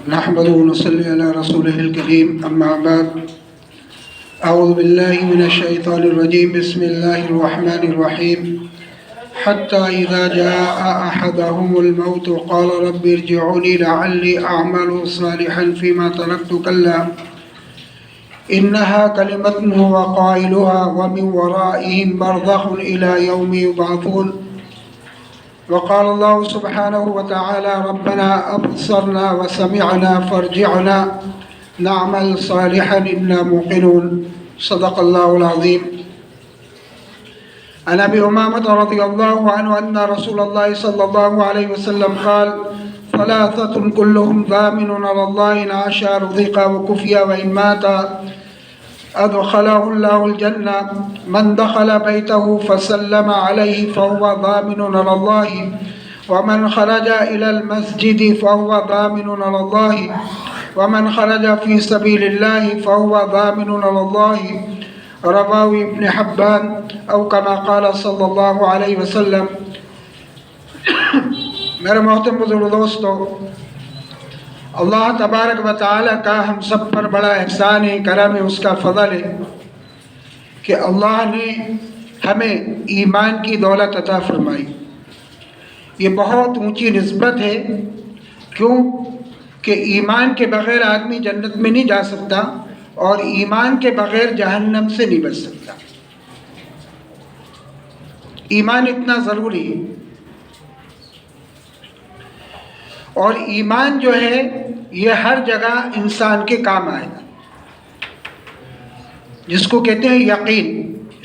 نحمده ونصلي على رسوله الكريم أما بعد أعوذ بالله من الشيطان الرجيم بسم الله الرحمن الرحيم حتى إذا جاء أحدهم الموت قال رب ارجعوني لعلي أعمل صالحا فيما تركت كلا إنها كلمة هو قائلها ومن ورائهم برزخ إلى يوم يبعثون وقال الله سبحانه وتعالى ربنا أبصرنا وسمعنا فارجعنا نعمل صالحا إنا موقنون صدق الله العظيم. عن أبي أمامة رضي الله عنه أن رسول الله صلى الله عليه وسلم قال ثلاثة كلهم ضامن على الله إن عاش رزق وكفي وإن مات أدخله الله الجنة من دخل بيته فسلم عليه فهو ضامن على الله ومن خرج إلى المسجد فهو ضامن على الله ومن خرج في سبيل الله فهو ضامن على الله رواه ابن حبان او كما قال صلی اللہ علیہ وسلم. میرے محترم بزرگ دوستو، اللہ تبارک و تعالیٰ کا ہم سب پر بڑا احسان ہے، کرم ہے، اس کا فضل ہے کہ اللہ نے ہمیں ایمان کی دولت عطا فرمائی. یہ بہت اونچی نسبت ہے. کیوں کہ ایمان کے بغیر آدمی جنت میں نہیں جا سکتا اور ایمان کے بغیر جہنم سے نہیں بچ سکتا. ایمان اتنا ضروری ہے، اور ایمان جو ہے یہ ہر جگہ انسان کے کام آئے گا، جس کو کہتے ہیں یقین.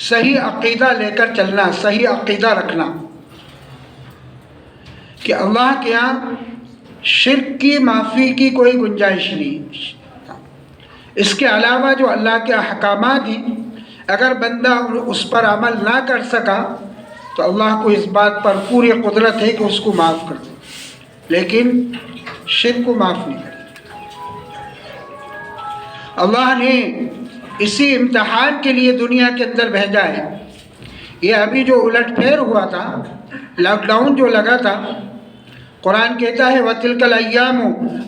صحیح عقیدہ لے کر چلنا، صحیح عقیدہ رکھنا کہ اللہ کے ہاں شرک کی معافی کی کوئی گنجائش نہیں. اس کے علاوہ جو اللہ کے احکامات ہیں، اگر بندہ اس پر عمل نہ کر سکا تو اللہ کو اس بات پر پوری قدرت ہے کہ اس کو معاف کر دے، لیکن شرک کو معاف نہیں کرے. اللہ نے اسی امتحان کے لیے دنیا کے اندر بھیجا ہے. یہ ابھی جو الٹ پھیر ہوا تھا، لاک ڈاؤن جو لگا تھا، قرآن کہتا ہے وَتِلْكَ الْأَيَّامُ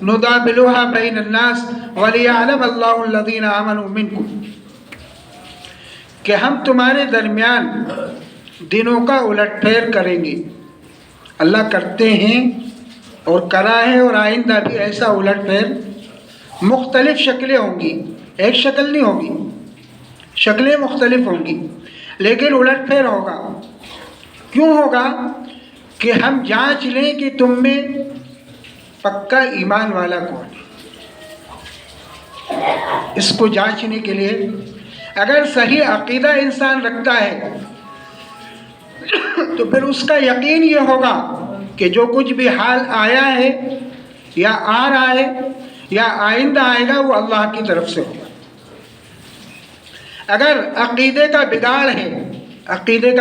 نُدَاوِلُهَا بَيْنَ النَّاسِ وَلِيَعْلَمَ اللَّهُ الَّذِينَ آمَنُوا مِنْكُمْ، کہ ہم تمہارے درمیان دنوں کا الٹ پھیر کریں گے. اللہ کرتے ہیں اور کرا ہے، اور آئندہ بھی ایسا الٹ پھیر. مختلف شکلیں ہوں گی، ایک شکل نہیں ہوگی، شکلیں مختلف ہوں گی، لیکن الٹ پھیر ہوگا. کیوں ہوگا؟ کہ ہم جانچ لیں کہ تم میں پکا ایمان والا کون ہے. اس کو جانچنے کے لیے اگر صحیح عقیدہ انسان رکھتا ہے تو پھر اس کا یقین یہ ہوگا کہ جو کچھ بھی حال آیا ہے یا آ رہا ہے یا آئندہ آئے گا وہ اللہ کی طرف سے ہوگا. اگر عقیدے کا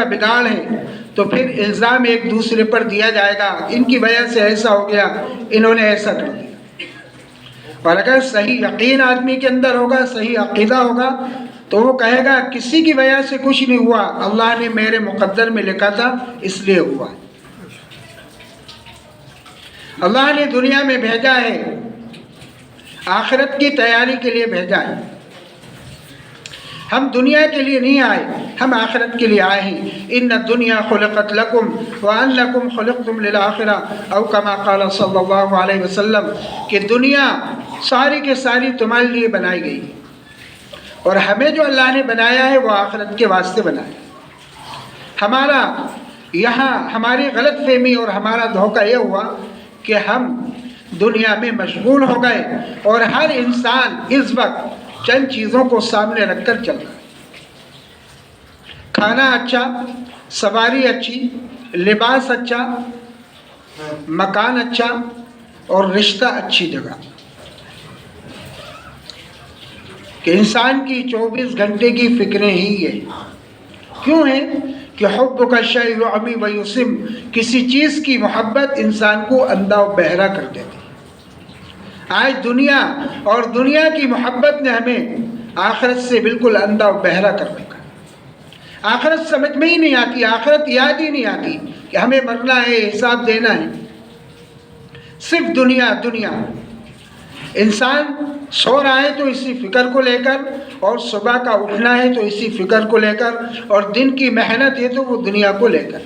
بگاڑ ہے تو پھر الزام ایک دوسرے پر دیا جائے گا، ان کی وجہ سے ایسا ہو گیا، انہوں نے ایسا کر دیا. اور اگر صحیح یقین آدمی کے اندر ہوگا، صحیح عقیدہ ہوگا، تو وہ کہے گا کسی کی وجہ سے کچھ نہیں ہوا، اللہ نے میرے مقدر میں لکھا تھا اس لیے ہوا. اللہ نے دنیا میں بھیجا ہے، آخرت کی تیاری کے لیے بھیجا ہے. ہم دنیا کے لیے نہیں آئے، ہم آخرت کے لیے آئے ہیں. ان الدنیا خلقت لکم وانکم خلقتم للآخرہ او کما قال صلی اللہ علیہ وسلم، کہ دنیا ساری کے ساری تمہارے لیے بنائی گئی، اور ہمیں جو اللہ نے بنایا ہے وہ آخرت کے واسطے بنایا. ہمارا یہاں ہماری غلط فہمی اور ہمارا دھوکہ یہ ہوا کہ ہم دنیا میں مشغول ہو گئے، اور ہر انسان اس وقت چند چیزوں کو سامنے رکھ کر چل رہا ہے. کھانا اچھا، سواری اچھی، لباس اچھا، مکان اچھا، اور رشتہ اچھی جگہ. کہ انسان کی 24 گھنٹے کی فکریں ہی یہ کیوں ہیں کہ حب کا شیء یعمی و یسم، کسی چیز کی محبت انسان کو اندھا و بہرا کر دیتی. آج دنیا اور دنیا کی محبت نے ہمیں آخرت سے بالکل اندھا و بہرا کر رکھا. آخرت سمجھ میں ہی نہیں آتی، آخرت یاد ہی نہیں آتی کہ ہمیں مرنا ہے، حساب دینا ہے. صرف دنیا دنیا. انسان سو رہا ہے تو اسی فکر کو لے کر، اور صبح کا اٹھنا ہے تو اسی فکر کو لے کر، اور دن کی محنت ہے تو وہ دنیا کو لے کر،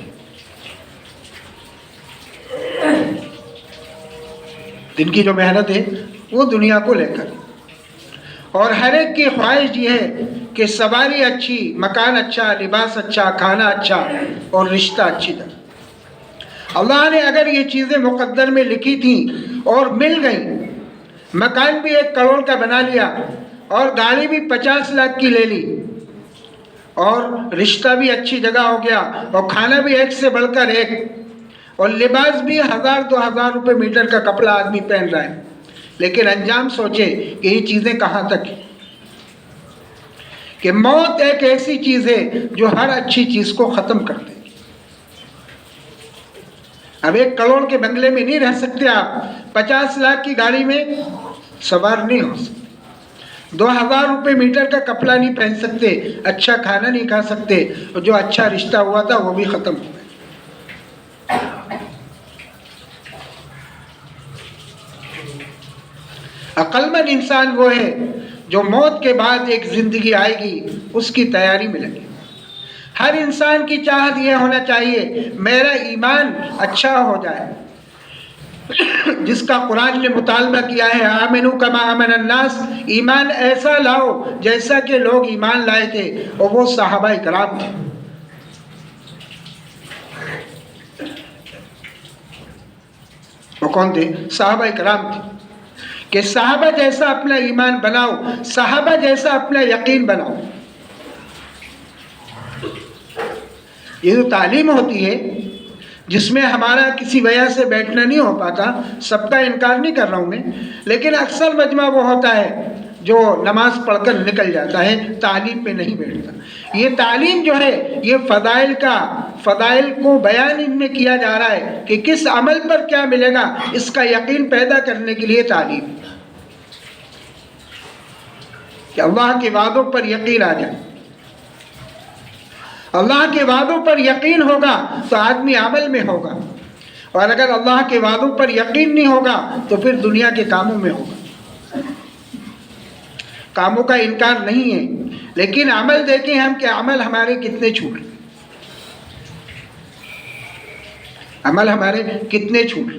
دن کی جو محنت ہے وہ دنیا کو لے کر. اور ہر ایک کی خواہش یہ ہے کہ سواری اچھی، مکان اچھا، لباس اچھا، کھانا اچھا اور رشتہ اچھی طرح. اللہ نے اگر یہ چیزیں مقدر میں لکھی تھیں اور مل گئیں، مکان بھی 1 کروڑ کا بنا لیا اور گاڑی بھی 50 لاکھ کی لے لی، اور رشتہ بھی اچھی جگہ ہو گیا، اور کھانا بھی ایک سے بڑھ کر ایک، اور لباس بھی 1000-2000 روپے میٹر کا کپڑا آدمی پہن رہا ہے، لیکن انجام سوچے کہ یہ چیزیں کہاں تک ہیں. کہ موت ایک ایسی چیز ہے جو ہر اچھی چیز کو ختم کر دے گی. اب 1 کروڑ کے بنگلے میں نہیں رہ سکتے آپ، 50 لاکھ کی گاڑی میں سوار نہیں ہو سکتے، 2000 روپے میٹر کا کپڑا نہیں پہن سکتے، اچھا کھانا نہیں کھا سکتے، اور جو اچھا رشتہ ہوا تھا وہ بھی ختم ہو گیا. عقل مند انسان وہ ہے جو موت کے بعد ایک زندگی آئے گی اس کی تیاری میں لگے. ہر انسان کی چاہت یہ ہونا چاہیے میرا ایمان اچھا ہو جائے، جس کا قرآن نے مطالبہ کیا ہے آمنو کما آمن الناس، ایمان ایسا لاؤ جیسا کہ لوگ ایمان لائے تھے، اور وہ صحابہ کرام تھے. وہ کون تھے؟ صحابہ کرام تھے. کہ صحابہ جیسا اپنا ایمان بناؤ، صحابہ جیسا اپنا یقین بناؤ. یہ جو تعلیم ہوتی ہے جس میں ہمارا کسی وجہ سے بیٹھنا نہیں ہو پاتا، سب کا انکار نہیں کر رہا ہوں میں، لیکن اکثر مجمع وہ ہوتا ہے جو نماز پڑھ کر نکل جاتا ہے، تعلیم پہ نہیں بیٹھتا. یہ تعلیم جو ہے یہ فضائل کو بیان ان میں کیا جا رہا ہے کہ کس عمل پر کیا ملے گا، اس کا یقین پیدا کرنے کے لیے تعلیم، کہ اللہ کے وعدوں پر یقین آ جائے. اللہ کے وعدوں پر یقین ہوگا تو آدمی عمل میں ہوگا، اور اگر اللہ کے وعدوں پر یقین نہیں ہوگا تو پھر دنیا کے کاموں میں ہوگا. کاموں کا انکار نہیں ہے، لیکن عمل دیکھیں ہم کہ عمل ہمارے کتنے چھوٹ رہے، عمل ہمارے کتنے چھوٹ رہے.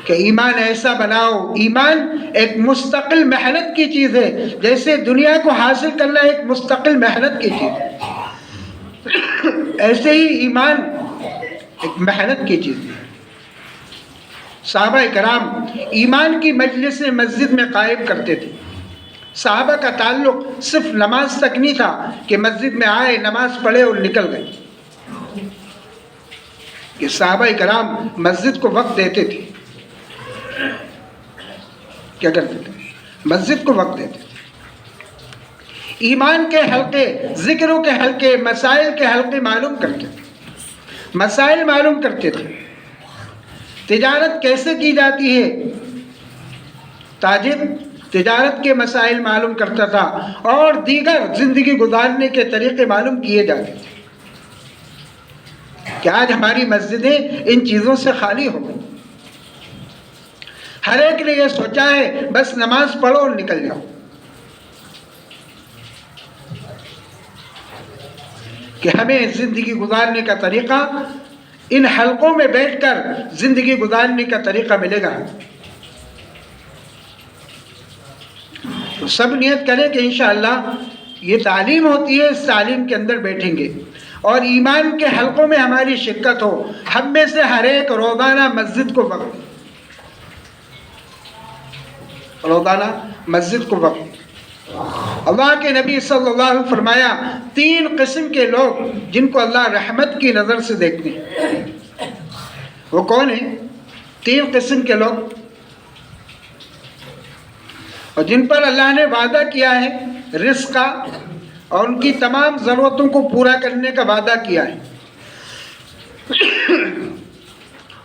کہ ایمان ایسا بناؤ، ایمان ایک مستقل محنت کی چیز ہے، جیسے دنیا کو حاصل کرنا ایک مستقل محنت کی چیز ہے، ایسے ہی ایمان ایک محنت کی چیز ہے. صحابہ کرام ایمان کی مجلس مسجد میں قائم کرتے تھے. صحابہ کا تعلق صرف نماز تک نہیں تھا کہ مسجد میں آئے نماز پڑھے اور نکل گئے، کہ صحابہ کرام مسجد کو وقت دیتے تھے. کیا کرتے تھے؟ مسجد کو وقت دیتے تھے. ایمان کے حلقے، ذکروں کے حلقے، مسائل کے حلقے معلوم کرتے تھے، مسائل معلوم کرتے تھے. تجارت کیسے کی جاتی ہے، تاجر تجارت کے مسائل معلوم کرتا تھا، اور دیگر زندگی گزارنے کے طریقے معلوم کیے جاتے تھے. کہ آج ہماری مسجدیں ان چیزوں سے خالی ہو گئی. ہر ایک نے یہ سوچا ہے بس نماز پڑھو اور نکل جاؤ. کہ ہمیں زندگی گزارنے کا طریقہ ان حلقوں میں بیٹھ کر زندگی گزارنے کا طریقہ ملے گا. تو سب نیت کریں کہ انشاءاللہ یہ تعلیم ہوتی ہے، اس تعلیم کے اندر بیٹھیں گے اور ایمان کے حلقوں میں ہماری شرکت ہو. ہم میں سے ہر ایک روزانہ مسجد کو وقت، روزانہ مسجد کو وقت. اللہ کے نبی صلی اللہ علیہ وسلم فرمایا 3 قسم کے لوگ جن کو اللہ رحمت کی نظر سے دیکھتے ہیں. وہ کون ہیں؟ 3 قسم کے لوگ، اور جن پر اللہ نے وعدہ کیا ہے رزق کا اور ان کی تمام ضرورتوں کو پورا کرنے کا وعدہ کیا ہے،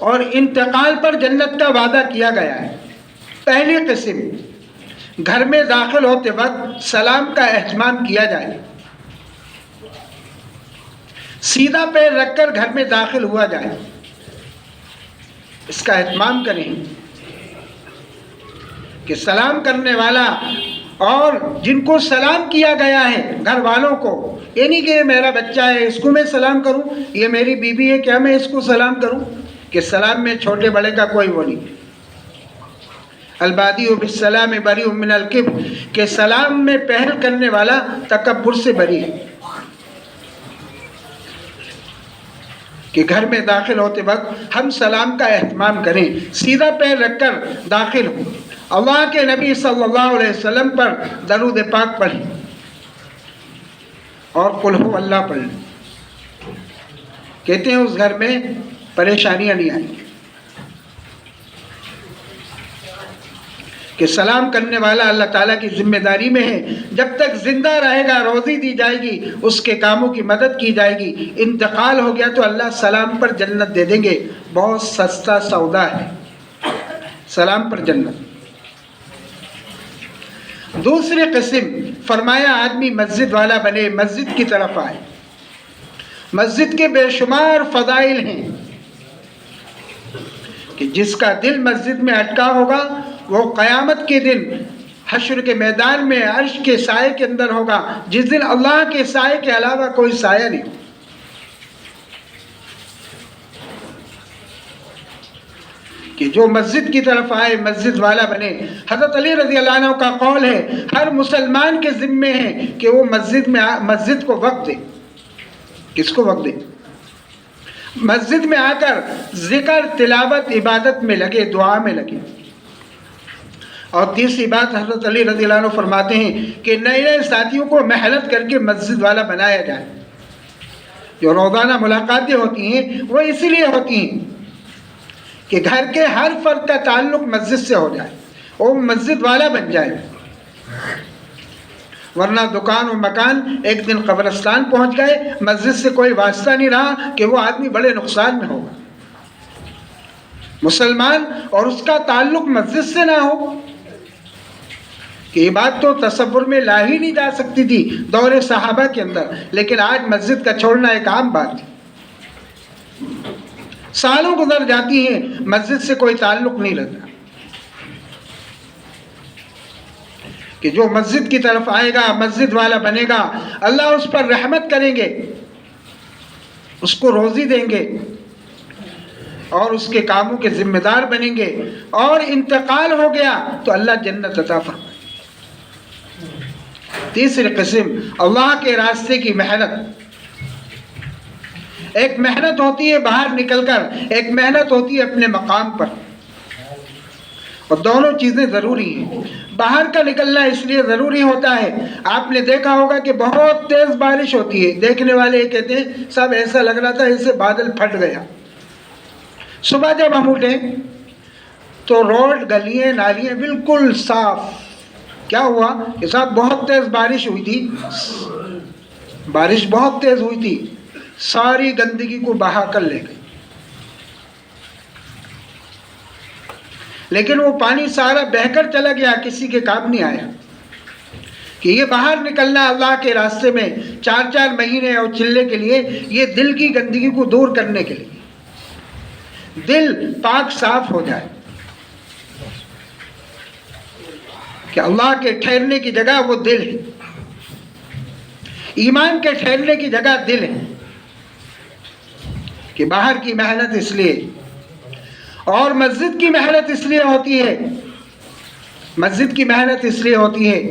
اور انتقال پر جنت کا وعدہ کیا گیا ہے. پہلی قسم، گھر میں داخل ہوتے وقت سلام کا اہتمام کیا جائے، سیدھا پیر رکھ کر گھر میں داخل ہوا جائے، اس کا اہتمام کریں. کہ سلام کرنے والا اور جن کو سلام کیا گیا ہے گھر والوں کو، یہ نہیں کہ یہ میرا بچہ ہے اس کو میں سلام کروں، یہ میری بیوی ہے کیا میں اس کو سلام کروں، کہ سلام میں چھوٹے بڑے کا کوئی وہ نہیں۔ البادی بالسلام بری من الکبر، کہ سلام میں پہل کرنے والا تکبر سے بری ہے۔ کہ گھر میں داخل ہوتے وقت ہم سلام کا اہتمام کریں، سیدھا پیر رکھ کر داخل ہوں، اللہ کے نبی صلی اللہ علیہ وسلم پر درود پاک پڑھیں اور قل ہو اللہ پڑھ لیں۔ کہتے ہیں اس گھر میں پریشانیاں نہیں آئیں گی، کہ سلام کرنے والا اللہ تعالیٰ کی ذمہ داری میں ہے، جب تک زندہ رہے گا روزی دی جائے گی، اس کے کاموں کی مدد کی جائے گی، انتقال ہو گیا تو اللہ سلام پر جنت دے دیں گے، بہت سستا سودا ہے سلام پر جنت۔ دوسری قسم فرمایا آدمی مسجد والا بنے، مسجد کی طرف آئے۔ مسجد کے بے شمار فضائل ہیں کہ جس کا دل مسجد میں اٹکا ہوگا وہ قیامت کے دن حشر کے میدان میں عرش کے سائے کے اندر ہوگا، جس دن اللہ کے سائے کے علاوہ کوئی سایہ نہیں۔ کہ جو مسجد کی طرف آئے مسجد والا بنے۔ حضرت علی رضی اللہ عنہ کا قول ہے ہر مسلمان کے ذمے ہے کہ وہ مسجد کو وقت دے۔ کس کو وقت دے؟ مسجد میں آ کر ذکر، تلاوت، عبادت میں لگے، دعا میں لگے۔ اور تیسری بات حضرت علی رضی اللہ عنہ فرماتے ہیں کہ نئے نئے ساتھیوں کو محنت کر کے مسجد والا بنایا جائے۔ جو روزانہ ملاقاتیں ہوتی ہیں وہ اسی لیے ہوتی ہیں کہ گھر کے ہر فرد کا تعلق مسجد سے ہو جائے، وہ مسجد والا بن جائے، ورنہ دکان و مکان ایک دن قبرستان پہنچ گئے، مسجد سے کوئی واسطہ نہیں رہا کہ وہ آدمی بڑے نقصان میں ہوگا۔ مسلمان اور اس کا تعلق مسجد سے نہ ہو کہ یہ بات تو تصور میں لا ہی نہیں جا سکتی تھی دور صحابہ کے اندر، لیکن آج مسجد کا چھوڑنا ایک عام بات ہے۔ سالوں گزر جاتی ہیں مسجد سے کوئی تعلق نہیں رہتا۔ کہ جو مسجد کی طرف آئے گا مسجد والا بنے گا، اللہ اس پر رحمت کریں گے، اس کو روزی دیں گے اور اس کے کاموں کے ذمہ دار بنیں گے، اور انتقال ہو گیا تو اللہ جنت عطا فرمائے۔ تیسری قسم اللہ کے راستے کی محنت۔ ایک محنت ہوتی ہے باہر نکل کر، ایک محنت ہوتی ہے اپنے مقام پر، اور دونوں چیزیں ضروری ہیں۔ باہر کا نکلنا اس لیے ضروری ہوتا ہے، آپ نے دیکھا ہوگا کہ بہت تیز بارش ہوتی ہے، دیکھنے والے یہ کہتے ہیں سب ایسا لگ رہا تھا جیسے بادل پھٹ گیا۔ صبح جب ہم اٹھے تو روڈ، گلیاں، نالیاں بالکل صاف۔ کیا ہوا کہ صاحب بہت تیز بارش ہوئی تھی، بارش بہت تیز ہوئی تھی، ساری گندگی کو بہا کر لے گئی، لیکن وہ پانی سارا بہہ کر چلا گیا، کسی کے کام نہیں آیا۔ کہ یہ باہر نکلنا اللہ کے راستے میں 4 مہینے اور چلنے کے لیے، یہ دل کی گندگی کو دور کرنے کے لیے، دل پاک صاف ہو جائے، کہ اللہ کے ٹھہرنے کی جگہ وہ دل ہے، ایمان کے ٹھہرنے کی جگہ دل ہے۔ کہ باہر کی محنت اس لیے، اور مسجد کی محنت اس لیے ہوتی ہے، مسجد کی محنت اس لیے ہوتی ہے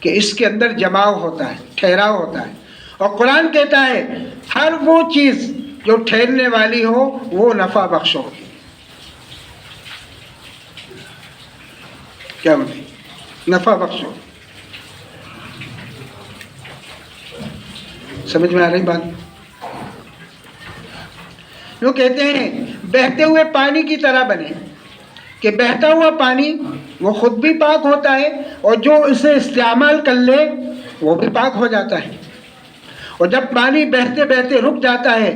کہ اس کے اندر جماؤ ہوتا ہے، ٹھہراؤ ہوتا ہے، اور قرآن کہتا ہے ہر وہ چیز جو ٹھہرنے والی ہو وہ نفع بخش ہوگی۔ کیا بولے؟ نفع بخش ہو۔ سمجھ میں آ رہی بات؟ جو کہتے ہیں بہتے ہوئے پانی کی طرح بنے، کہ بہتا ہوا پانی وہ خود بھی پاک ہوتا ہے، اور جو اسے استعمال کر لے وہ بھی پاک ہو جاتا ہے، اور جب پانی بہتے بہتے رک جاتا ہے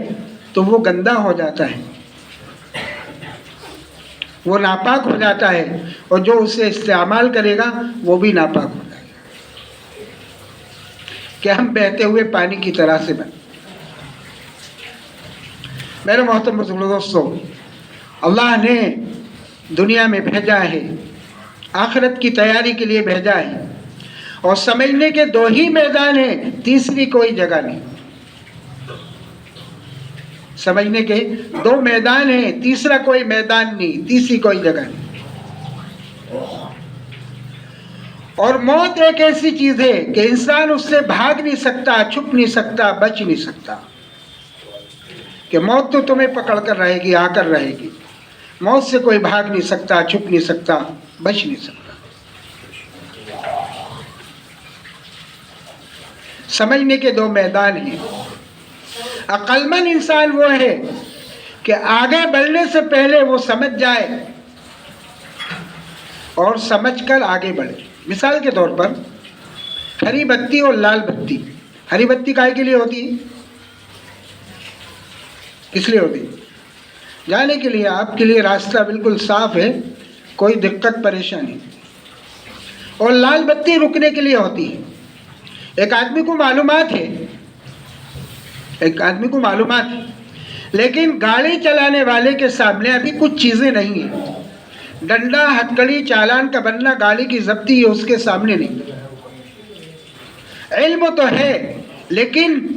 تو وہ گندا ہو جاتا ہے، وہ ناپاک ہو جاتا ہے، اور جو اسے استعمال کرے گا وہ بھی ناپاک ہو جائے گا۔ کہ ہم بہتے ہوئے پانی کی طرح سے بنے۔ میرے محترم دوستو، اللہ نے دنیا میں بھیجا ہے آخرت کی تیاری کے لیے بھیجا ہے، اور سمجھنے کے دو ہی میدان ہیں، تیسری کوئی جگہ نہیں۔ سمجھنے کے دو میدان ہیں، تیسرا کوئی میدان نہیں، تیسری کوئی جگہ نہیں۔ اور موت ایک ایسی چیز ہے کہ انسان اس سے بھاگ نہیں سکتا، چھپ نہیں سکتا، بچ نہیں سکتا، کہ موت تو تمہیں پکڑ کر رہے گی، آ کر رہے گی۔ موت سے کوئی بھاگ نہیں سکتا، چھپ نہیں سکتا، بچ نہیں سکتا۔ سمجھنے کے دو میدان ہیں۔ عقل مند انسان وہ ہے کہ آگے بڑھنے سے پہلے وہ سمجھ جائے اور سمجھ کر آگے بڑھے۔ مثال کے طور پر ہری بتی اور لال بتی۔ ہری بتی کائے کے لیے ہوتی ہے؟ کس لیے ہوتی ہے؟ جانے کے لیے، آپ کے لیے راستہ بالکل صاف ہے، کوئی دقت پریشانی۔ اور لال بتی رکنے کے لیے ہوتی ہے۔ ایک آدمی کو معلومات ہے، لیکن گاڑی چلانے والے کے سامنے ابھی کچھ چیزیں نہیں ہیں۔ ڈنڈا، ہتکڑی، چالان کا بننا، گاڑی کی ضبطی، یہ اس کے سامنے نہیں۔ علم تو ہے، لیکن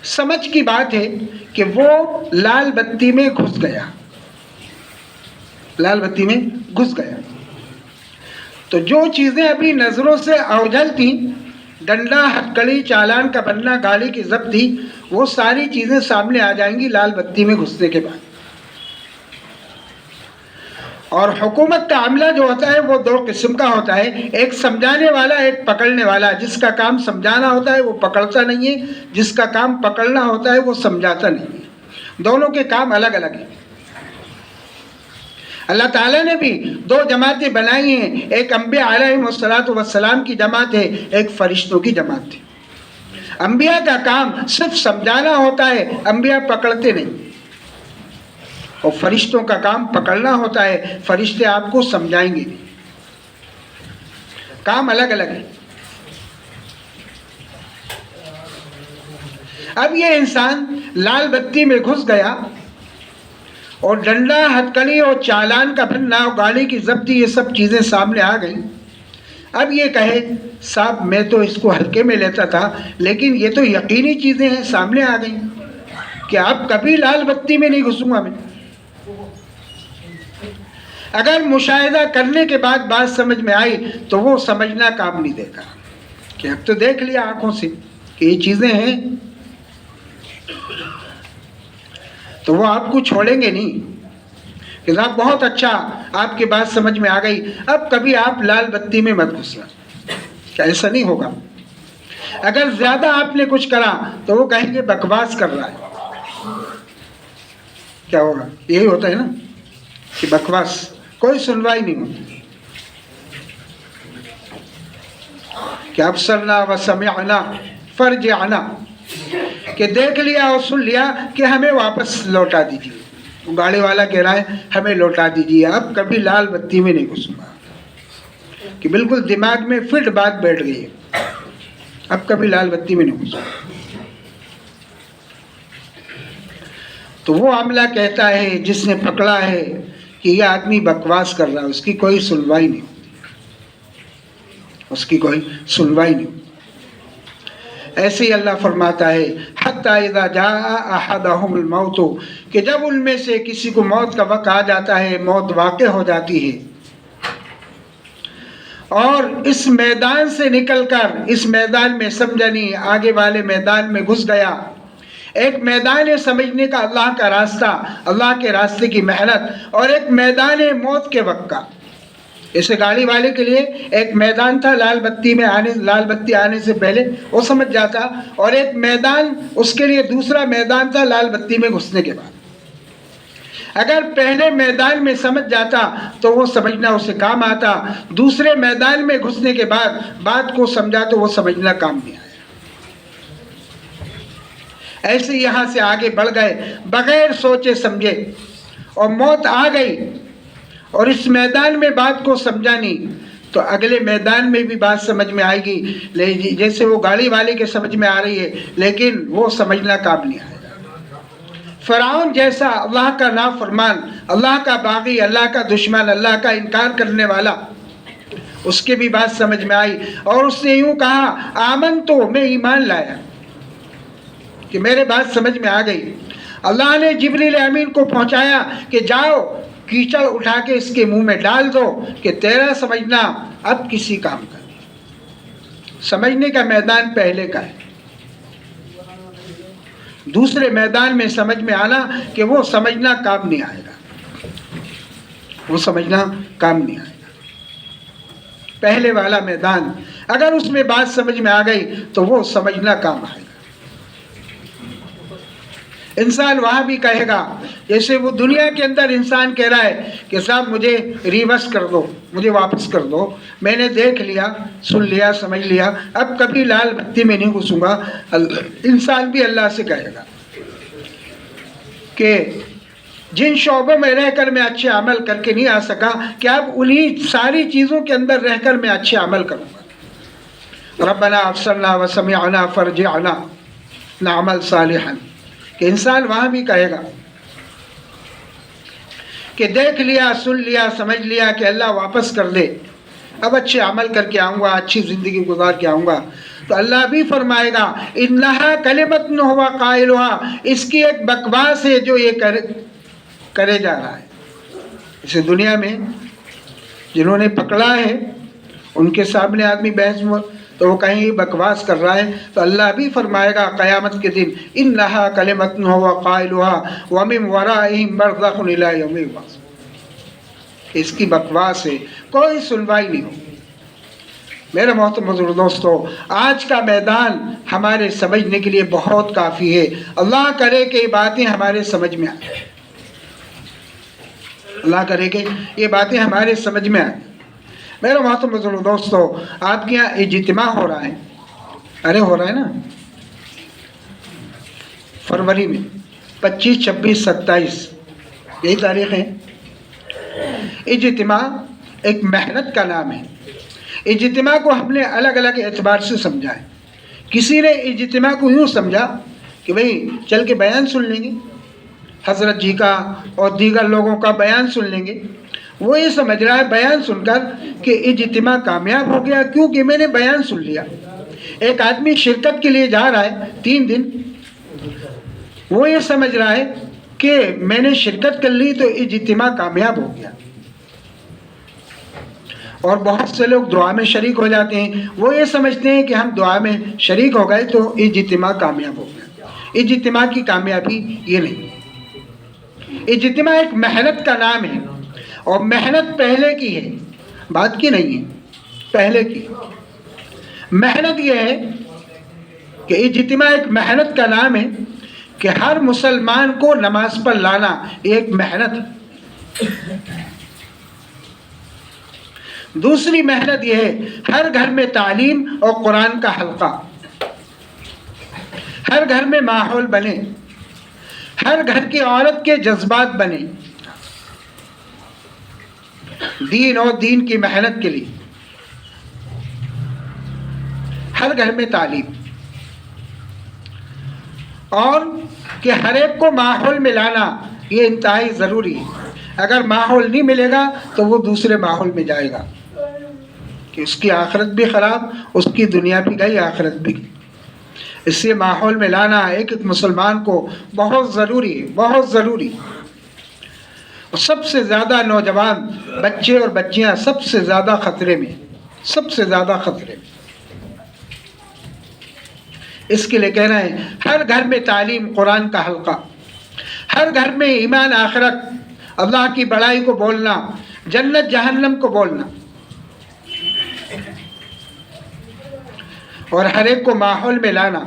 سمجھ کی بات ہے کہ وہ لال بتی میں گھس گیا، تو جو چیزیں ابھی نظروں سے اوجھل تھیں، ڈنڈا، ہتکڑی، چالان کا بننا، گاڑی کی ضبطی، وہ ساری چیزیں سامنے آ جائیں گی لال بتی میں گھسنے کے بعد۔ اور حکومت کا عملہ جو ہوتا ہے وہ دو قسم کا ہوتا ہے، ایک سمجھانے والا، ایک پکڑنے والا۔ جس کا کام سمجھانا ہوتا ہے وہ پکڑتا نہیں ہے، جس کا کام پکڑنا ہوتا ہے وہ سمجھاتا نہیں ہے۔ دونوں کے کام الگ الگ ہیں۔ اللہ تعالیٰ نے بھی دو جماعتیں بنائی ہیں، ایک انبیاء علیہم السلام کی جماعت ہے، ایک فرشتوں کی جماعت ہے۔ انبیاء کا کام صرف سمجھانا ہوتا ہے، انبیاء پکڑتے نہیں، اور فرشتوں کا کام پکڑنا ہوتا ہے، فرشتے آپ کو سمجھائیں گے نہیں۔ کام الگ الگ ہے۔ اب یہ انسان لال بتی میں گھس گیا، اور ڈنڈا، ہتکڑی اور چالان کا بننا اور گاڑی کی ضبطی، یہ سب چیزیں سامنے آ گئیں۔ اب یہ کہے صاحب میں تو اس کو ہلکے میں لیتا تھا، لیکن یہ تو یقینی چیزیں ہیں، سامنے آ گئیں کہ اب کبھی لال بتی میں نہیں گھسوں گا میں۔ اگر مشاہدہ کرنے کے بعد بات سمجھ میں آئی تو وہ سمجھنا کام نہیں دے گا، کہ اب تو دیکھ لیا آنکھوں سے کہ یہ چیزیں ہیں، تو وہ آپ کو چھوڑیں گے نہیں کہ صاحب بہت اچھا، آپ کی بات سمجھ میں آ گئی، اب کبھی آپ لال بتی میں مت گھسنا۔ کہ ایسا نہیں ہوگا۔ اگر زیادہ آپ نے کچھ کرا تو وہ کہیں گے بکواس کر رہا ہے۔ کیا ہوگا؟ یہی ہوتا ہے نا کہ بکواس، کوئی سنوائی نہیں ہوتی، کہ ابصرنا وسمعنا فرجعنا، کہ دیکھ لیا اور سن لیا کہ ہمیں واپس لوٹا دیجیے۔ گاڑی والا کہہ رہا ہے ہمیں لوٹا دیجیے، اب کبھی لال بتی میں نہیں گھسوں گا، کہ بالکل دماغ میں فٹ بات بیٹھ گئی ہے، اب کبھی لال بتی میں نہیں گھسوں گا۔ تو وہ عاملہ کہتا ہے جس نے پکڑا ہے کہ یہ آدمی بکواس کر رہا ہے، اس کی کوئی سنوائی نہیں ہوتی، ہوتی۔ ایسے ہی اللہ فرماتا ہے حتی اذا جاء احدهم الموت، کہ جب ان میں سے کسی کو موت کا وقت آ جاتا ہے، موت واقع ہو جاتی ہے، اور اس میدان سے نکل کر اس میدان میں سمجھا نہیں، آگے والے میدان میں گھس گیا۔ ایک میدان ہے سمجھنے کا، اللہ کا راستہ، اللہ کے راستے کی محنت، اور ایک میدان ہے موت کے وقت کا۔ اسے گاڑی والے کے لیے ایک میدان تھا لال بتی آنے سے پہلے، وہ سمجھ جاتا، اور ایک میدان اس کے لیے دوسرا میدان تھا لال بتی میں گھسنے کے بعد۔ اگر پہلے میدان میں سمجھ جاتا تو وہ سمجھنا اسے کام آتا، دوسرے میدان میں گھسنے کے بعد بات کو سمجھا تو وہ سمجھنا کام نہیں آیا۔ ایسے یہاں سے آگے بڑھ گئے بغیر سوچے سمجھے، اور موت آ گئی، اور اس میدان میں بات کو سمجھا نہیں، تو اگلے میدان میں بھی بات سمجھ میں آئے گی، جیسے وہ گاڑی والے کے سمجھ میں آ رہی ہے، لیکن وہ سمجھنا کام نہیں آئے گا۔ فرعون جیسا اللہ کا نافرمان، اللہ کا باغی، اللہ کا دشمن، اللہ کا انکار کرنے والا، اس کی بھی بات سمجھ میں آئی، اور اس نے یوں کہا آمنتو، میں ایمان لایا، کہ میرے بات سمجھ میں آ گئی۔ اللہ نے جبریل امین کو پہنچایا کہ جاؤ کیچڑ اٹھا کے اس کے منہ میں ڈال دو کہ تیرا سمجھنا اب کسی کام کا نہیں۔ سمجھنے کا میدان پہلے کا ہے، دوسرے میدان میں سمجھ میں آنا کہ وہ سمجھنا کام نہیں آئے گا، وہ سمجھنا کام نہیں آئے گا۔ پہلے والا میدان اگر اس میں بات سمجھ میں آ گئی تو وہ سمجھنا کام آئے گا۔ انسان وہاں بھی کہے گا، جیسے وہ دنیا کے اندر انسان کہہ رہا ہے کہ صاحب مجھے ریورس کر دو، مجھے واپس کر دو، میں نے دیکھ لیا، سن لیا، سمجھ لیا، اب کبھی لال بتی میں نہیں گھسوں گا۔ انسان بھی اللہ سے کہے گا کہ جن شعبوں میں رہ کر میں اچھے عمل کر کے نہیں آ سکا، کہ اب انہی ساری چیزوں کے اندر رہ کر میں اچھے عمل کروں گا۔ ربنا ابصرنا وسمعنا فرجعنا نعمل صالحا، کہ انسان وہاں بھی کہے گا کہ دیکھ لیا، سن لیا، سمجھ لیا کہ اللہ واپس کر دے، اب اچھے عمل کر کے آؤں گا، اچھی زندگی گزار کے آؤں گا۔ تو اللہ بھی فرمائے گا انہا کلمۃ ہوا قائلھا، اس کی ایک بکواس ہے جو یہ کرے جا رہا ہے۔ اسے دنیا میں جنہوں نے پکڑا ہے ان کے سامنے آدمی بحث میں تو وہ کہیں یہ بکواس کر رہا ہے، تو اللہ بھی فرمائے گا قیامت کے دن انہا کلمۃ ہوا قائلھا ومن ورائہم برزخ الی یوم یبعثون، اس کی بکواس ہے، کوئی سنوائی نہیں ہوگی۔ میرے محترم بزرگ دوستو، آج کا میدان ہمارے سمجھنے کے لیے بہت کافی ہے۔ اللہ کرے کہ یہ باتیں ہمارے سمجھ میں آئیں، اللہ کرے کہ یہ باتیں ہمارے سمجھ میں آئیں۔ میرے محترم بزرگ دوستو، آپ کے یہاں اجتماع ہو رہا ہے، ارے ہو رہا ہے نا، فروری میں 25، 26، 27 یہی تاریخ ہے۔ اجتماع ایک محنت کا نام ہے۔ اجتماع کو ہم نے الگ الگ اعتبار سے سمجھا ہے۔ کسی نے اجتماع کو یوں سمجھا کہ بھئی چل کے بیان سن لیں گے، حضرت جی کا اور دیگر لوگوں کا بیان سن لیں گے۔ وہ یہ سمجھ رہا ہے بیان سن کر کہ اجتماع کامیاب ہو گیا کیونکہ میں نے بیان سن لیا۔ ایک آدمی شرکت کے لیے جا رہا ہے 3 دن، وہ یہ سمجھ رہا ہے کہ میں نے شرکت کر لی تو اجتماع کامیاب ہو گیا۔ اور بہت سے لوگ دعا میں شریک ہو جاتے ہیں، وہ یہ سمجھتے ہیں کہ ہم دعا میں شریک ہو گئے تو اجتماع کامیاب ہو گیا۔ اجتماع کی کامیابی یہ نہیں، اجتماع ایک محنت کا نام ہے، اور محنت پہلے کی ہے، بات کی نہیں ہے، پہلے کی محنت یہ ہے کہ اجتماع ایک محنت کا نام ہے کہ ہر مسلمان کو نماز پر لانا ایک محنت ہے۔ دوسری محنت یہ ہے ہر گھر میں تعلیم اور قرآن کا حلقہ، ہر گھر میں ماحول بنے، ہر گھر کی عورت کے جذبات بنے دین اور دین کی محنت کے لیے، ہر گھر میں تعلیم، اور کہ ہر ایک کو ماحول میں لانا یہ انتہائی ضروری ہے۔ اگر ماحول نہیں ملے گا تو وہ دوسرے ماحول میں جائے گا کہ اس کی آخرت بھی خراب، اس کی دنیا بھی گئی، آخرت بھی گئی۔ اس لیے ماحول میں لانا ایک ایک مسلمان کو بہت ضروری ہے، بہت ضروری ہے۔ اور سب سے زیادہ نوجوان بچے اور بچیاں سب سے زیادہ خطرے میں، سب سے زیادہ خطرے میں۔ اس کے لیے کہہ رہے ہیں ہر گھر میں تعلیم، قرآن کا حلقہ، ہر گھر میں ایمان، آخرت، اللہ کی بڑائی کو بولنا، جنت جہنم کو بولنا، اور ہر ایک کو ماحول میں لانا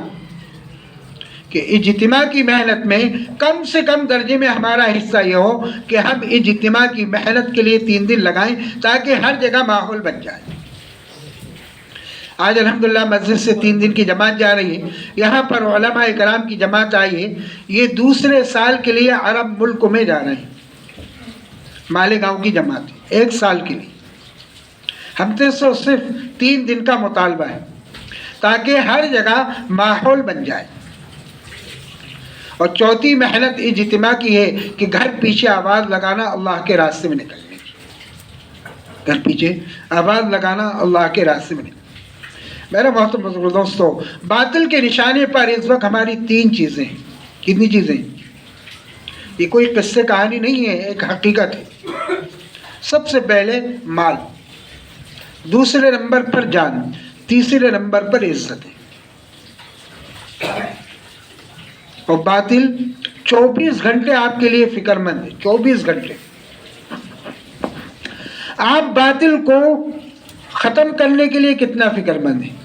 کہ اجتماع کی محنت میں کم سے کم درجے میں ہمارا حصہ یہ ہو کہ ہم اجتماع کی محنت کے لیے 3 دن لگائیں تاکہ ہر جگہ ماحول بن جائے۔ آج الحمدللہ مسجد سے 3 دن کی جماعت جا رہی ہے، یہاں پر علماء کرام کی جماعت آئی ہے، یہ دوسرے سال کے لیے عرب ملک میں جا رہے ہیں، مالیگاؤں کی جماعت 1 سال کے لیے۔ ہم سے صرف 3 دن کا مطالبہ ہے تاکہ ہر جگہ ماحول بن جائے۔ اور چوتھی محنت اجتماع کی ہے کہ گھر پیچھے آواز لگانا اللہ کے راستے میں نکلنے کی۔ گھر پیچھے آواز لگانا اللہ کے راستے میں نہیں۔ میرا محترم بزرگ دوستو، باطل کے نشانے پر اس وقت ہماری 3 چیزیں ہیں۔ کتنی چیزیں؟ یہ کوئی قصے کہانی نہیں ہے، ایک حقیقت ہے۔ سب سے پہلے مال، دوسرے نمبر پر جان، تیسرے نمبر پر عزت ہے۔ اور باطل 24 گھنٹے آپ کے لیے فکر مند ہے، 24 گھنٹے۔ آپ باطل کو ختم کرنے کے لیے کتنا فکر مند ہیں۔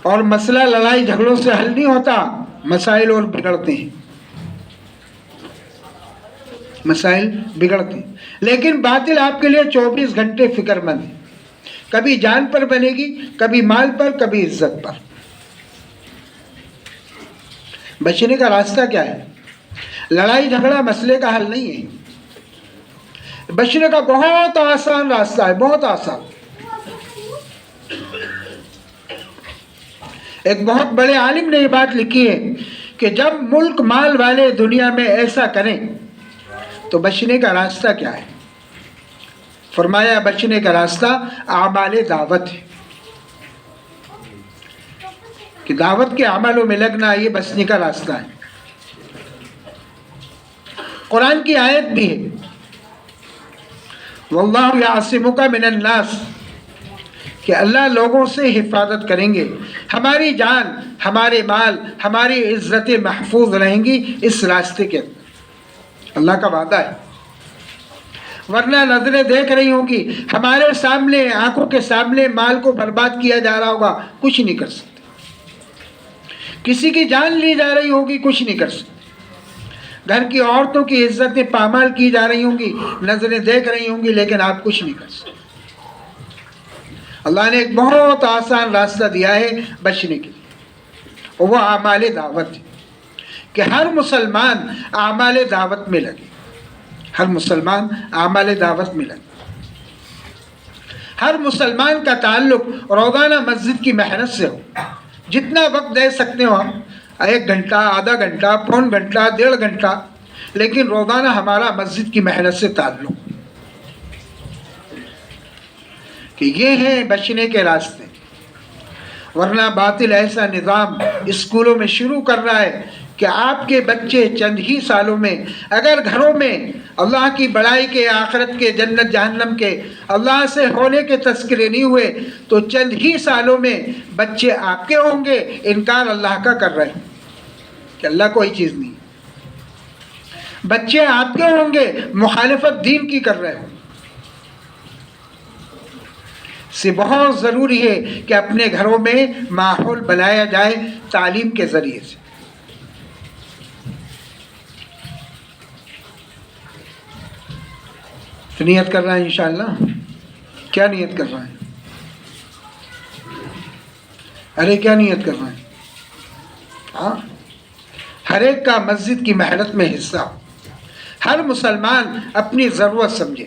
اور مسئلہ لڑائی جھگڑوں سے حل نہیں ہوتا، مسائل اور بگڑتے ہیں، مسائل بگڑتے ہیں۔ لیکن باطل آپ کے لیے 24 گھنٹے فکر مند ہے، کبھی جان پر بنے گی، کبھی مال پر، کبھی عزت پر۔ بچنے کا راستہ کیا ہے؟ لڑائی جھگڑا مسئلے کا حل نہیں ہے، بچنے کا بہت آسان راستہ ہے، بہت آسان۔ ایک بہت بڑے عالم نے یہ بات لکھی ہے کہ جب ملک مال والے دنیا میں ایسا کریں تو بچنے کا راستہ کیا ہے؟ فرمایا بچنے کا راستہ اعمال دعوت ہے، کہ دعوت کے عملوں میں لگنا، یہ بچنے کا راستہ ہے۔ قرآن کی آیت بھی ہے، واللہ یعصمک من الناس، کہ اللہ لوگوں سے حفاظت کریں گے، ہماری جان، ہمارے مال، ہماری عزتیں محفوظ رہیں گی اس راستے کے اندر، اللہ کا وعدہ ہے۔ ورنہ نظریں دیکھ رہی ہوں گی ہمارے سامنے، آنکھوں کے سامنے مال کو برباد کیا جا رہا ہوگا، کچھ نہیں کر سکتے۔ کسی کی جان لی جا رہی ہوگی، کچھ نہیں کر سکتے۔ گھر کی عورتوں کی عزتیں پامال کی جا رہی ہوں گی، نظریں دیکھ رہی ہوں گی، لیکن آپ کچھ نہیں کر سکتے۔ اللہ نے ایک بہت آسان راستہ دیا ہے بچنے کے لیے، اور وہ اعمال دعوت ہے، کہ ہر مسلمان اعمال دعوت میں لگے، ہر مسلمان اعمال دعوت میں لگے۔ ہر مسلمان کا تعلق روزانہ مسجد کی محنت سے ہو، جتنا وقت دے سکتے ہو ہم، 1 گھنٹہ، آدھا گھنٹہ، پون گھنٹہ، 1.5 گھنٹہ، لیکن روزانہ ہمارا مسجد کی محنت سے تعلق، کہ یہ ہیں بچنے کے راستے۔ ورنہ باطل ایسا نظام اسکولوں میں شروع کر رہا ہے کہ آپ کے بچے چند ہی سالوں میں، اگر گھروں میں اللہ کی بڑائی کے، آخرت کے، جنت جہنم کے، اللہ سے ہونے کے تذکرے نہیں ہوئے تو چند ہی سالوں میں بچے آپ کے ہوں گے انکار اللہ کا کر رہے ہیں کہ اللہ کوئی چیز نہیں۔ بچے آپ کے ہوں گے مخالفت دین کی کر رہے ہوں۔ سے بہت ضروری ہے کہ اپنے گھروں میں ماحول بنایا جائے تعلیم کے ذریعے سے۔ تو نیت کر رہا ہے انشاءاللہ؟ کیا نیت کر رہا ہے؟ ارے کیا نیت کر رہا ہے؟ ہاں، ہر ایک کا مسجد کی محنت میں حصہ ہو، ہر مسلمان اپنی ضرورت سمجھے،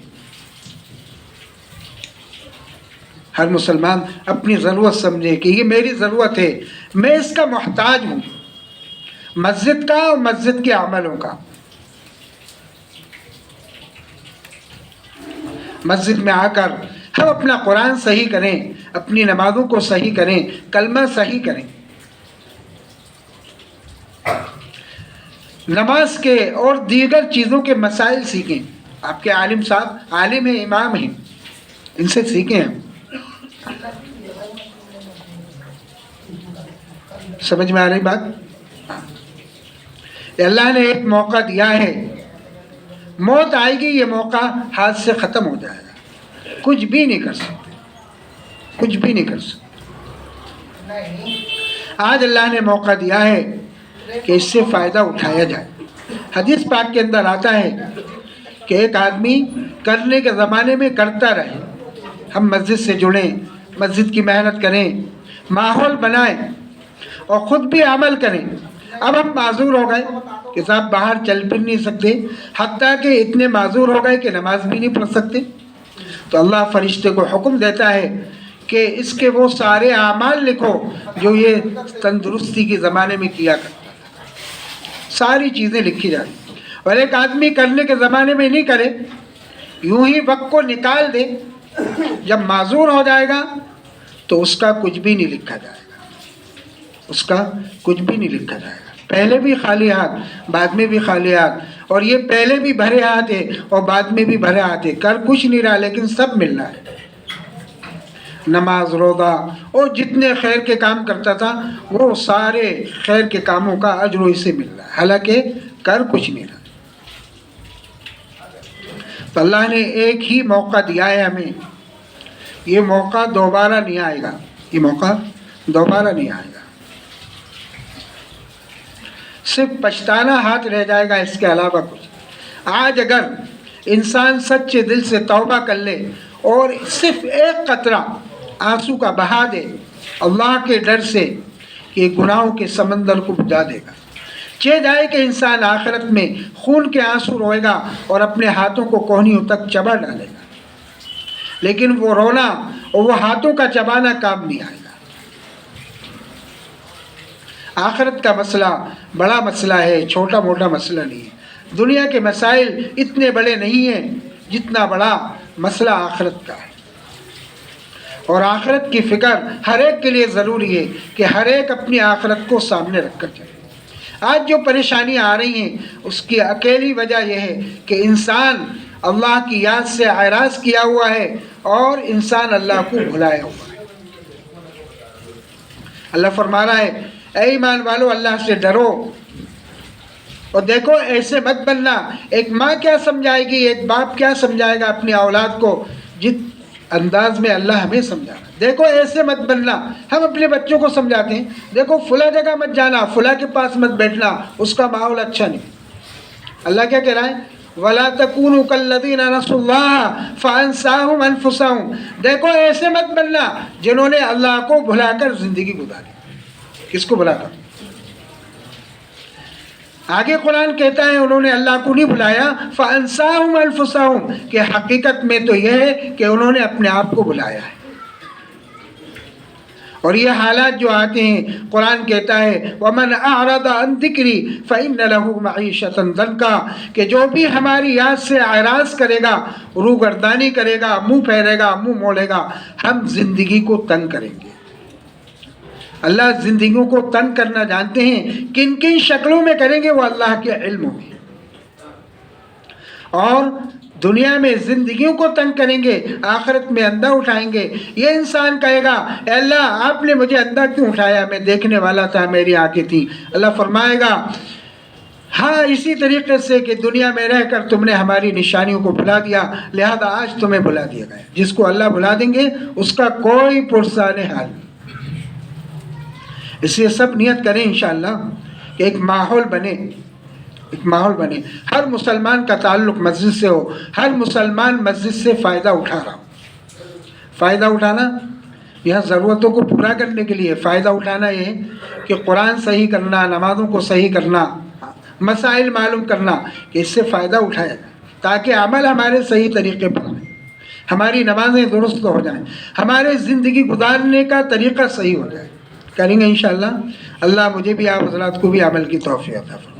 ہر مسلمان اپنی ضرورت سمجھے کہ یہ میری ضرورت ہے، میں اس کا محتاج ہوں، مسجد کا اور مسجد کے عملوں کا۔ مسجد میں آ کر ہم اپنا قرآن صحیح کریں، اپنی نمازوں کو صحیح کریں، کلمہ صحیح کریں، نماز کے اور دیگر چیزوں کے مسائل سیکھیں۔ آپ کے عالم صاحب عالم ہیں، امام ہیں، ان سے سیکھیں ہم۔ سمجھ میں آ رہی بات؟ اللہ نے ایک موقع دیا ہے، موت آئے گی، یہ موقع ہاتھ سے ختم ہو جائے گا، کچھ بھی نہیں کر سکتے، کچھ بھی نہیں کر سکتے۔ آج اللہ نے موقع دیا ہے کہ اس سے فائدہ اٹھایا جائے۔ حدیث پاک کے اندر آتا ہے کہ ایک آدمی کرنے کے زمانے میں کرتا رہے، ہم مسجد سے جڑیں، مسجد کی محنت کریں، ماحول بنائیں اور خود بھی عمل کریں۔ اب ہم معذور ہو گئے کہ صاحب باہر چل پھر نہیں سکتے، حتیٰ کہ اتنے معذور ہو گئے کہ نماز بھی نہیں پڑھ سکتے، تو اللہ فرشتے کو حکم دیتا ہے کہ اس کے وہ سارے اعمال لکھو جو یہ تندرستی کے زمانے میں کیا کرتا، ساری چیزیں لکھی جائیں۔ اور ایک آدمی کرنے کے زمانے میں نہیں کرے، یوں ہی وقت کو نکال دے، جب معذور ہو جائے گا تو اس کا کچھ بھی نہیں لکھا جائے گا، اس کا کچھ بھی نہیں لکھا جائے گا۔ پہلے بھی خالی ہاتھ، بعد میں بھی خالی ہاتھ، اور یہ پہلے بھی بھرے ہاتھ ہے اور بعد میں بھی بھرے ہاتھ ہے، کر کچھ نہیں رہا لیکن سب مل رہا ہے۔ نماز، روزہ اور جتنے خیر کے کام کرتا تھا وہ سارے خیر کے کاموں کا اجر اسے مل رہا ہے، حالانکہ کر کچھ نہیں رہا۔ تو اللہ نے ایک ہی موقع دیا ہے ہمیں، یہ موقع دوبارہ نہیں آئے گا، یہ موقع دوبارہ نہیں آئے گا، صرف پچھتانا ہاتھ رہ جائے گا، اس کے علاوہ کچھ۔ آج اگر انسان سچے دل سے توبہ کر لے اور صرف ایک قطرہ آنسو کا بہا دے اللہ کے ڈر سے، کہ گناہوں کے سمندر کو بجھا دے گا۔ چہ جائے کہ انسان آخرت میں خون کے آنسو روئے گا اور اپنے ہاتھوں کو کوہنیوں تک چبا ڈالے گا، لیکن وہ رونا اور وہ ہاتھوں کا چبانا کام نہیں آئے گا۔ آخرت کا مسئلہ بڑا مسئلہ ہے، چھوٹا موٹا مسئلہ نہیں ہے۔ دنیا کے مسائل اتنے بڑے نہیں ہیں جتنا بڑا مسئلہ آخرت کا ہے، اور آخرت کی فکر ہر ایک کے لیے ضروری ہے کہ ہر ایک اپنی آخرت کو سامنے رکھ کر چلے۔ آج جو پریشانیاں آ رہی ہیں اس کی اکیلی وجہ یہ ہے کہ انسان اللہ کی یاد سے اعراض کیا ہوا ہے اور انسان اللہ کو بھلایا ہوا ہے۔ اللہ فرما رہا ہے اے ایمان والو اللہ سے ڈرو، اور دیکھو ایسے مت بننا۔ ایک ماں کیا سمجھائے گی، ایک باپ کیا سمجھائے گا اپنی اولاد کو، جس انداز میں اللہ ہمیں سمجھا رہا ہے۔ دیکھو ایسے مت بننا، ہم اپنے بچوں کو سمجھاتے ہیں دیکھو فلاں جگہ مت جانا، فلاں کے پاس مت بیٹھنا، اس کا ماحول اچھا نہیں۔ اللہ کیا کہہ رہا ہے وَلَا تَكُونُوا كَالَّذِينَ نَسُوا اللَّهَ فَأَنسَاهُمْ أَنفُسَهُمْ۔ دیکھو ایسے مت بننا جنہوں نے اللہ کو بھلا کر زندگی گزاری۔ کس کو بھلا کر؟ آگے قرآن کہتا ہے انہوں نے اللہ کو نہیں بھلایا، فَأَنسَاهُمْ أَنفُسَهُمْ، کہ حقیقت میں تو یہ ہے کہ انہوں نے اپنے آپ کو بھلایا ہے۔ اور یہ حالات جو آتے ہیں قرآن کہتا ہے وَمَنْ أَعْرَضَ عَنْ ذِكْرِي فَإِنَّ لَهُ مَعِيشَةً ضَنْكًا، کہ جو بھی ہماری یاد سے اعراض کرے گا، روگردانی کرے گا، منہ پھیرے گا، منہ موڑے گا، ہم زندگی کو تنگ کریں گے۔ اللہ زندگیوں کو تنگ کرنا جانتے ہیں، کن کن شکلوں میں کریں گے وہ اللہ کے علم میں۔ اور دنیا میں زندگیوں کو تنگ کریں گے، آخرت میں اندھا اٹھائیں گے۔ یہ انسان کہے گا اے اللہ آپ نے مجھے اندھا کیوں اٹھایا، میں دیکھنے والا تھا، میری آنکھیں تھیں۔ اللہ فرمائے گا ہاں اسی طریقے سے کہ دنیا میں رہ کر تم نے ہماری نشانیوں کو بھلا دیا، لہذا آج تمہیں بھلا دیا گیا۔ جس کو اللہ بھلا دیں گے اس کا کوئی پرسان حال نہیں۔ اس لیے سب نیت کریں انشاءاللہ کہ ایک ماحول بنے، ایک ماحول بنے، ہر مسلمان کا تعلق مسجد سے ہو، ہر مسلمان مسجد سے فائدہ اٹھا رہا ہو۔ فائدہ اٹھانا یہاں ضرورتوں کو پورا کرنے کے لیے، فائدہ اٹھانا یہ ہے کہ قرآن صحیح کرنا، نمازوں کو صحیح کرنا، مسائل معلوم کرنا، کہ اس سے فائدہ اٹھایا جائے تاکہ عمل ہمارے صحیح طریقے پر ہوں، ہماری نمازیں درست ہو جائیں، ہمارے زندگی گزارنے کا طریقہ صحیح ہو جائے۔ کریں گے انشاءاللہ۔ اللہ مجھے بھی آپ حضرات کو بھی عمل کی توفیق عطا فرمائے۔